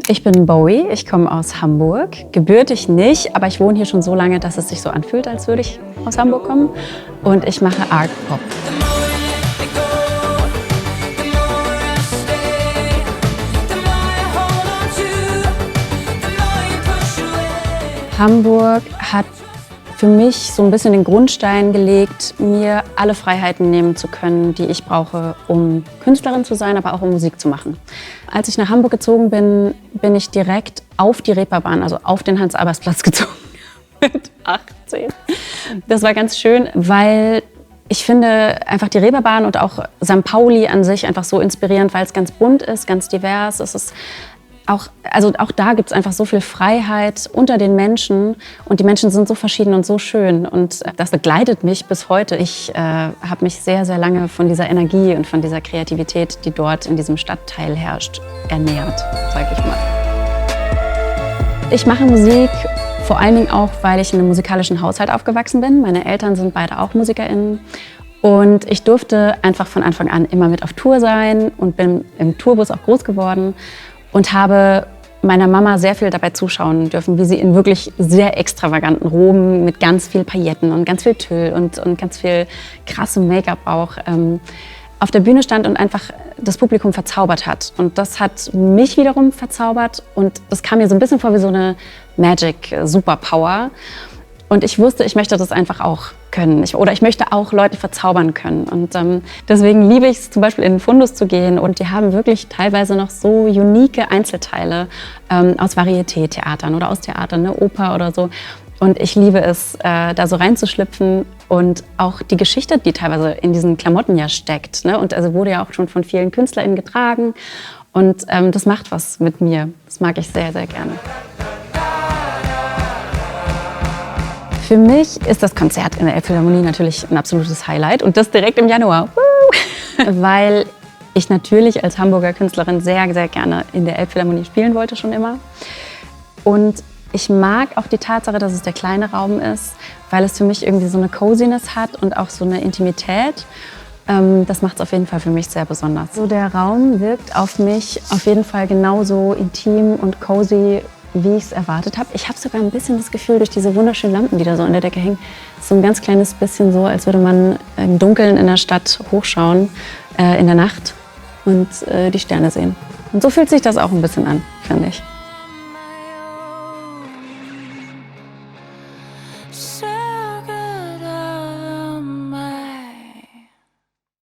Ich bin Bowie, ich komme aus Hamburg. Gebürtig nicht, aber ich wohne hier schon so lange, dass es sich so anfühlt, als würde ich aus Hamburg kommen. Und ich mache Art Pop. Hamburg hat für mich so ein bisschen den Grundstein gelegt, mir alle Freiheiten nehmen zu können, die ich brauche, um Künstlerin zu sein, aber auch um Musik zu machen. Als ich nach Hamburg gezogen bin, bin ich direkt auf die Reeperbahn, also auf den Hans-Albers-Platz gezogen mit 18. Das war ganz schön, weil ich finde einfach die Reeperbahn und auch St. Pauli an sich einfach so inspirierend, weil es ganz bunt ist, ganz divers. Es ist auch da gibt es einfach so viel Freiheit unter den Menschen und die Menschen sind so verschieden und so schön und das begleitet mich bis heute. Ich habe mich sehr, sehr lange von dieser Energie und von dieser Kreativität, die dort in diesem Stadtteil herrscht, ernährt, sage ich mal. Ich mache Musik vor allen Dingen auch, weil ich in einem musikalischen Haushalt aufgewachsen bin. Meine Eltern sind beide auch MusikerInnen. Und ich durfte einfach von Anfang an immer mit auf Tour sein und bin im Tourbus auch groß geworden. Und habe meiner Mama sehr viel dabei zuschauen dürfen, wie sie in wirklich sehr extravaganten Roben mit ganz viel Pailletten und ganz viel Tüll und ganz viel krassem Make-up auch auf der Bühne stand und einfach das Publikum verzaubert hat. Und das hat mich wiederum verzaubert und das kam mir so ein bisschen vor wie so eine Magic-Superpower. Und ich wusste, ich möchte das einfach auch können. Ich möchte auch Leute verzaubern können. Und deswegen liebe ich es zum Beispiel in den Fundus zu gehen. Und die haben wirklich teilweise noch so unique Einzelteile aus Varieté-Theatern oder aus Theatern, eine Oper oder so. Und ich liebe es, da so reinzuschlüpfen und auch die Geschichte, die teilweise in diesen Klamotten ja steckt. Ne? Und also wurde ja auch schon von vielen KünstlerInnen getragen. Und das macht was mit mir. Das mag ich sehr, sehr gerne. Für mich ist das Konzert in der Elbphilharmonie natürlich ein absolutes Highlight und das direkt im Januar, weil ich natürlich als Hamburger Künstlerin sehr, sehr gerne in der Elbphilharmonie spielen wollte schon immer. Und ich mag auch die Tatsache, dass es der kleine Raum ist, weil es für mich irgendwie so eine Coziness hat und auch so eine Intimität. Das macht es auf jeden Fall für mich sehr besonders. So, der Raum wirkt auf mich auf jeden Fall genauso intim und cozy, wie ich es erwartet habe. Ich habe sogar ein bisschen das Gefühl, durch diese wunderschönen Lampen, die da so an der Decke hängen, so ein ganz kleines bisschen so, als würde man im Dunkeln in der Stadt hochschauen, in der Nacht und die Sterne sehen. Und so fühlt sich das auch ein bisschen an, finde ich.